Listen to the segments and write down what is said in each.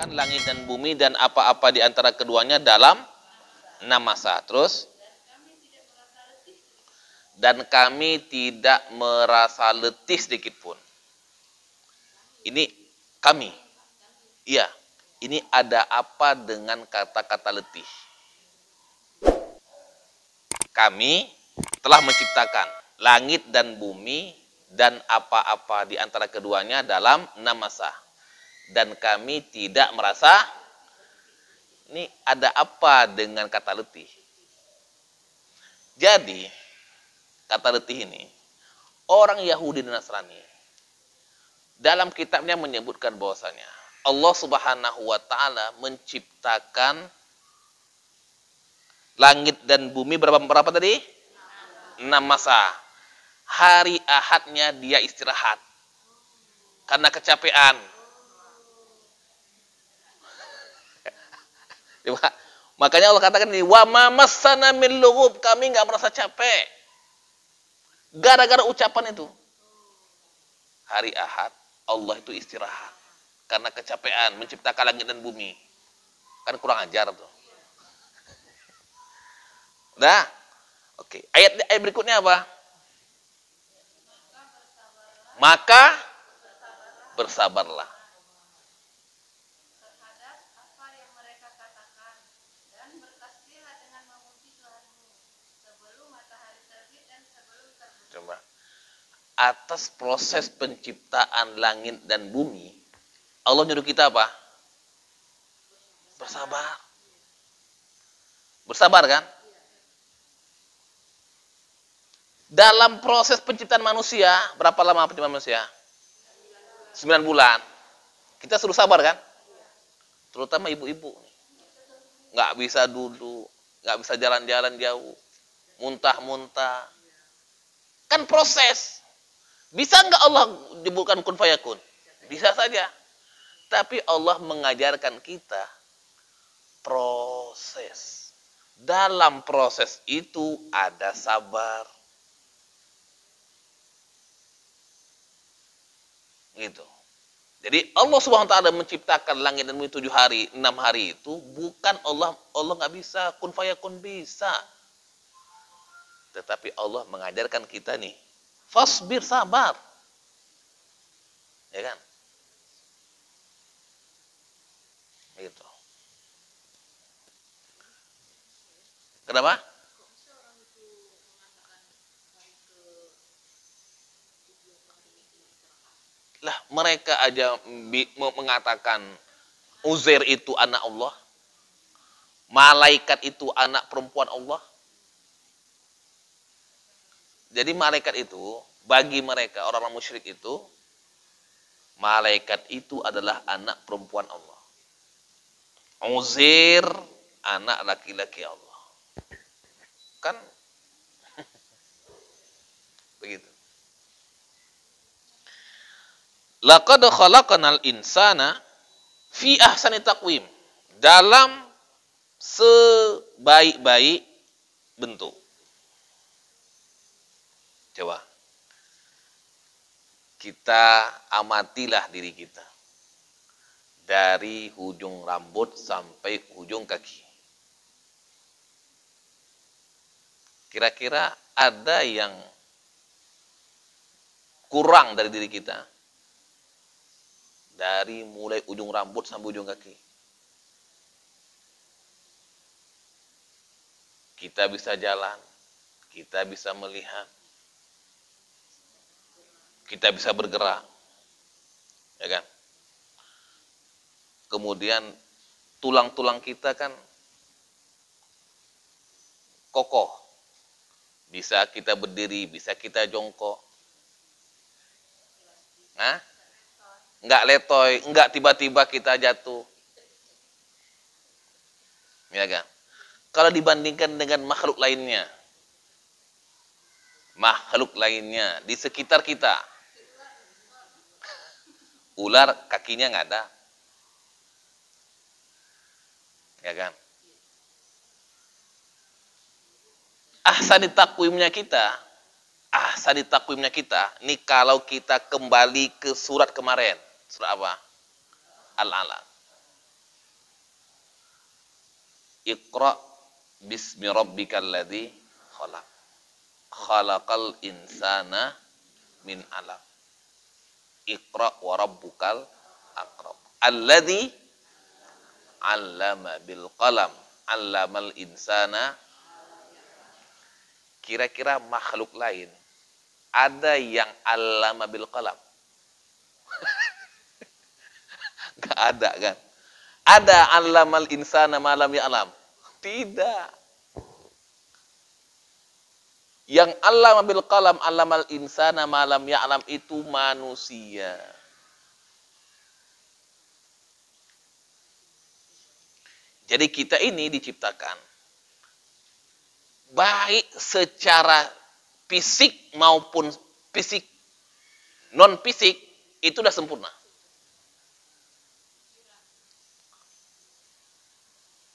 menciptakan langit dan bumi dan apa-apa di antara keduanya dalam 6 masa. Terus? Dan kami tidak merasa letih sedikit pun. Ini kami. Iya. Ini ada apa dengan kata-kata letih? Kami telah menciptakan langit dan bumi dan apa-apa di antara keduanya dalam 6 masa. Dan kami tidak merasa, ini ada apa dengan kata letih? Jadi, kata letih ini, orang Yahudi dan Nasrani dalam kitabnya menyebutkan bahwasanya Allah Subhanahu wa taala menciptakan langit dan bumi berapa tadi? 6 masa. Hari Ahadnya dia istirahat karena kecapean. Makanya Allah katakan ini, wa ma massana min lughub, kami enggak merasa capek. Gara-gara ucapan itu. Hari Ahad Allah itu istirahat karena kecapean menciptakan langit dan bumi. Kan kurang ajar tuh. Udah? Oke. Ayat berikutnya apa? Maka bersabarlah. Terhadap apa yang mereka katakan dan bertasbihlah dengan memuji Tuhanmu sebelum matahari terbit dan sebelum terbenam. Coba. Atas proses penciptaan langit dan bumi, Allah nyuruh kita apa? Bersabar. Bersabar kan? Dalam proses penciptaan manusia, berapa lama penciptaan manusia? 9 bulan. Kita suruh sabar kan? Terutama ibu-ibu. Nggak bisa duduk, nggak bisa jalan-jalan jauh, muntah-muntah. Kan proses. Bisa nggak Allah jebulkan kun fayakun? Bisa saja. Tapi Allah mengajarkan kita proses. Dalam proses itu ada sabar. Gitu. Jadi Allah Subhanahu wa taala menciptakan langit dan bumi 7 hari, 6 hari itu bukan Allah nggak bisa kun fayakun, bisa. Tetapi Allah mengajarkan kita nih, fasbir, sabar. Ya kan? Gitu. Kenapa? Lah mereka aja mengatakan Uzair itu anak Allah. Malaikat itu anak perempuan Allah. Jadi malaikat itu bagi mereka orang-orang musyrik itu, malaikat itu adalah anak perempuan Allah. Uzair anak laki-laki Allah. Kan begitu. Laqad khalaqnal insana fi ahsani taqwim, dalam sebaik-baik bentuk. Coba kita amatilah diri kita dari ujung rambut sampai ujung kaki. Kira-kira ada yang kurang dari diri kita? Dari mulai ujung rambut sampai ujung kaki. Kita bisa jalan, kita bisa melihat, kita bisa bergerak, ya kan? Kemudian tulang-tulang kita kan kokoh, bisa kita berdiri, bisa kita jongkok, nggak letoy, nggak tiba-tiba kita jatuh, ya kan? Kalau dibandingkan dengan makhluk lainnya di sekitar kita, ular kakinya nggak ada, ya kan? Ahsani takwimnya kita, ini kalau kita kembali ke surat kemarin, surat apa? Al-Alaq. Iqra bismi rabbikal ladzi khalaq. Khalaqal insana min 'alaq. Iqra wa rabbukal akram. Alladzi 'allama bil qalam. 'Allamal insana. Kira-kira makhluk lain ada yang 'allama bil qalam? Enggak ada kan? Ada 'allamal insana ma lam ya'lam? Tidak. Yang 'allama bil qalam 'allamal insana ma lam ya'lam itu manusia. Jadi kita ini diciptakan baik secara fisik maupun fisik non fisik itu sudah sempurna.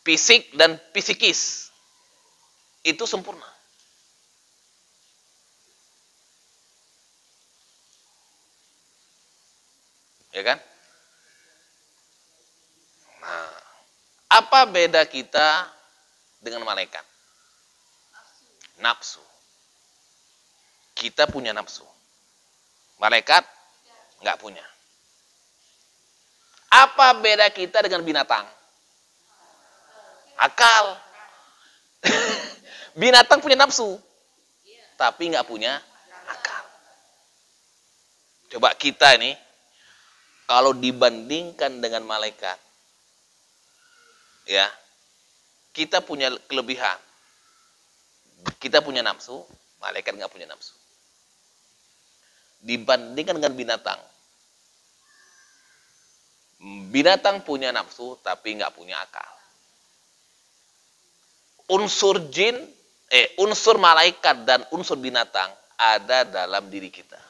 Fisik dan fisikis itu sempurna. Ya kan? Nah, apa beda kita dengan malaikat? Nafsu. Kita punya nafsu. Malaikat nggak punya. Apa beda kita dengan binatang? Akal. Binatang punya nafsu, tapi nggak punya akal. Coba kita ini, kalau dibandingkan dengan malaikat, ya, kita punya kelebihan. Kita punya nafsu, malaikat nggak punya nafsu. Dibandingkan dengan binatang, binatang punya nafsu tapi nggak punya akal. Unsur unsur malaikat dan unsur binatang ada dalam diri kita.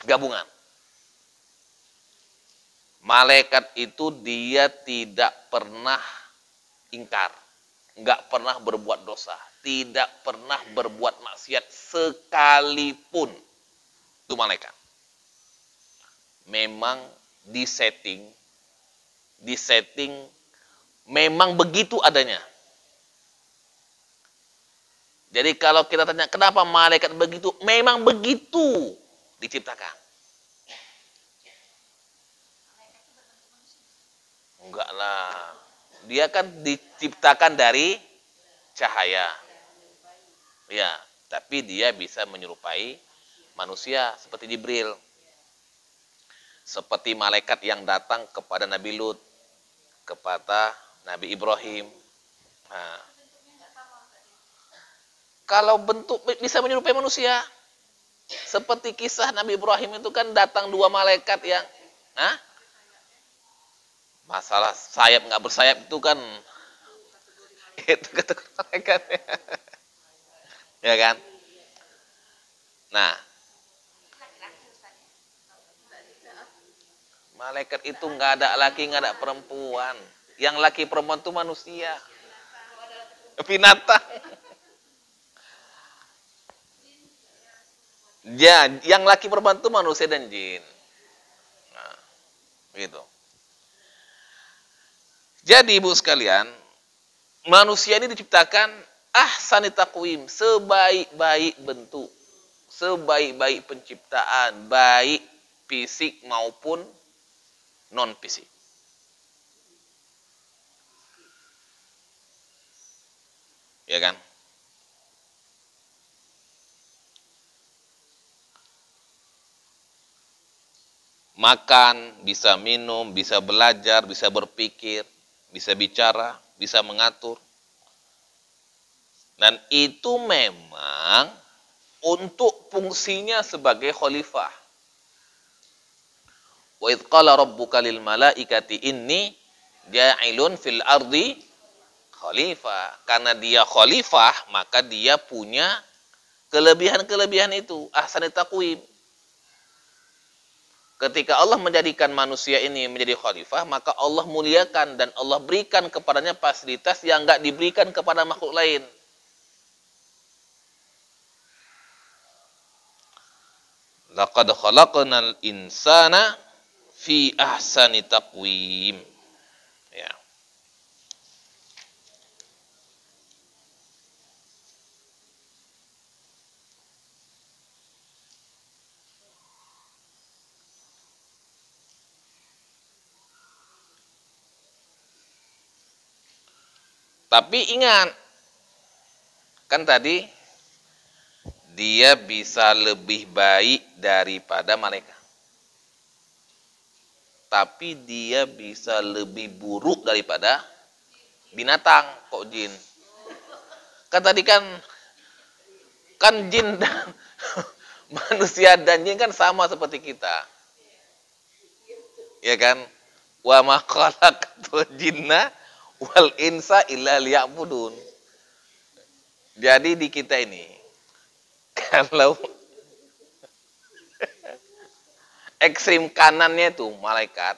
Gabungan. Malaikat itu dia tidak pernah ingkar, nggak pernah berbuat dosa, tidak pernah berbuat maksiat sekalipun. Itu malaikat. Memang disetting memang begitu adanya. Jadi kalau kita tanya kenapa malaikat begitu, memang begitu diciptakan. Enggak lah. Dia kan diciptakan dari cahaya. Ya, tapi dia bisa menyerupai manusia seperti Jibril. Seperti malaikat yang datang kepada Nabi Lut, kepada Nabi Ibrahim. Nah, kalau bentuk bisa menyerupai manusia. Seperti kisah Nabi Ibrahim itu kan datang dua malaikat yang masalah sayap nggak bersayap itu kan itu kata malaikat. Ya kan? Nah, malaikat itu nggak ada laki, nggak ada perempuan. Yang laki perempuan itu manusia. Binatang. Ya, yang laki perempuan itu manusia dan jin. Nah, begitu. Jadi ibu sekalian, manusia ini diciptakan ahsani taqwim, sebaik-baik bentuk, sebaik-baik penciptaan, baik fisik maupun non fisik. Ya kan? Makan, bisa minum, bisa belajar, bisa berpikir, bisa bicara, bisa mengatur. Dan itu memang untuk fungsinya sebagai khalifah. Wa idz qala rabbuka lil malaikati inni ja'ilun fil ardi khalifah. Karena dia khalifah, maka dia punya kelebihan-kelebihan itu, ahsani taqwim. Ketika Allah menjadikan manusia ini menjadi khalifah, maka Allah muliakan dan Allah berikan kepadanya fasilitas yang enggak diberikan kepada makhluk lain. Laqad khalaqnal insana fi ahsani taqwim. Ya. Tapi ingat, kan tadi dia bisa lebih baik daripada malaikat. Tapi dia bisa lebih buruk daripada binatang, kok jin. Kan tadi kan jin dan manusia dan jin kan sama seperti kita. Ya kan? Wa ma khalaqatul jinna wal insa illa liya'budun. Jadi di kita ini kalau ekstrim kanannya itu malaikat,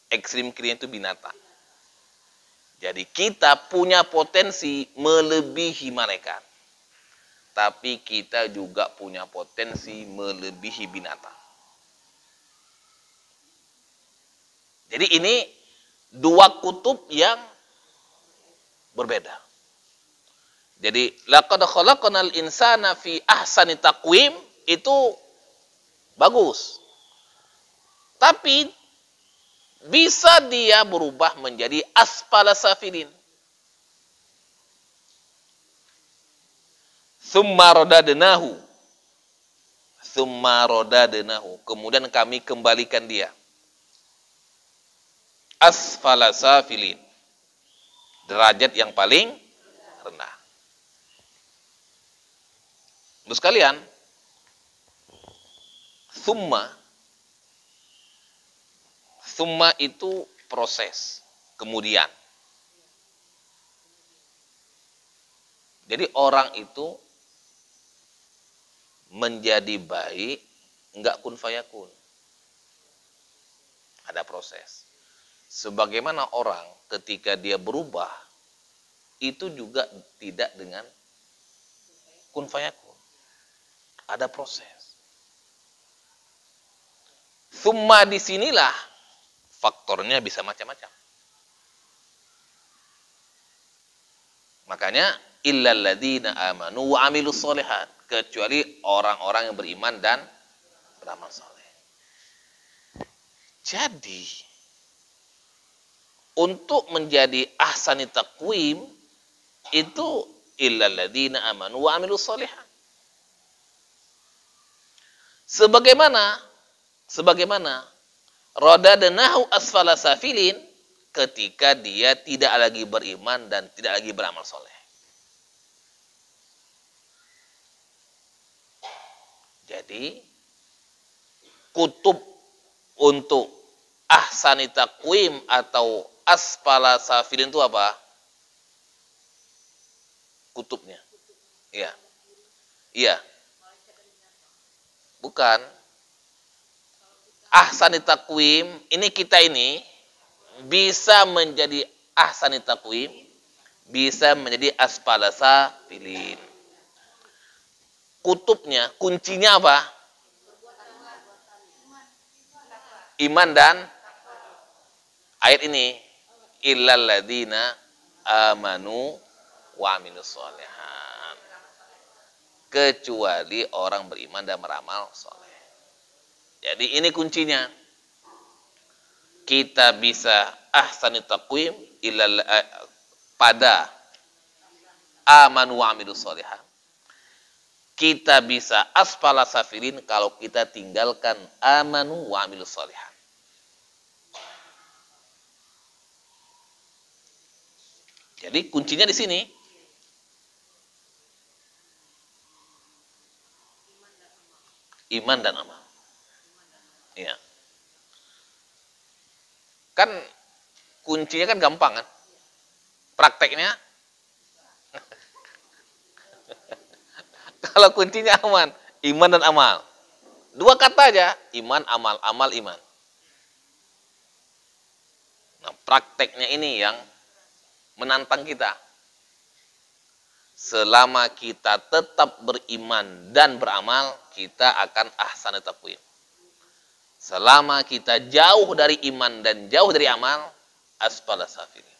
ekstrim kirinya itu binatang. Jadi kita punya potensi melebihi malaikat. Tapi kita juga punya potensi melebihi binatang. Jadi ini dua kutub yang berbeda. Jadi laqad khalaqnal insana fi ahsani taqwim itu bagus. Tapi bisa dia berubah menjadi asfala safilin. Tsumma radadnahu. Kemudian kami kembalikan dia asfala safilin, derajat yang paling rendah. Terus sekalian, summa itu proses, kemudian. Jadi orang itu menjadi baik enggak kun fayakun. Ada proses. Sebagaimana orang ketika dia berubah, itu juga tidak dengan kun fayakun. Ada proses. Summa disinilah faktornya bisa macam-macam. Makanya illal ladzina amanu wa amilus sholihat, kecuali orang-orang yang beriman dan beramal saleh. Jadi untuk menjadi ahsani taqwim itu illal ladzina amanu wa amilus sholihat. Sebagaimana radadnahu asfala safilin, ketika dia tidak lagi beriman dan tidak lagi beramal soleh. Jadi kutub untuk ahsani taqwim atau asfala safilin itu apa? Kutubnya. Iya. Iya. Bukan. Ahsani taqwim, ini kita ini bisa menjadi ahsani taqwim, bisa menjadi asfala safilin. Kutubnya, kuncinya apa? Iman dan ayat ini illal ladzina amanu wa amilus sholihat, kecuali orang beriman dan beramal soleh. Jadi ini kuncinya. Kita bisa ahsani taqwim pada amanu wa amilus sholihat. Kita bisa asfala safilin kalau kita tinggalkan amanu wa amilus sholihat. Jadi kuncinya di sini. Iman dan amal. Iya. Kan kuncinya kan gampang kan? Prakteknya kalau kuncinya aman, iman dan amal. Dua kata aja, iman, amal, amal, iman. Nah, prakteknya ini yang menantang kita. Selama kita tetap beriman dan beramal, kita akan ahsani taqwim. Selama kita jauh dari iman dan jauh dari amal, asfala safilin.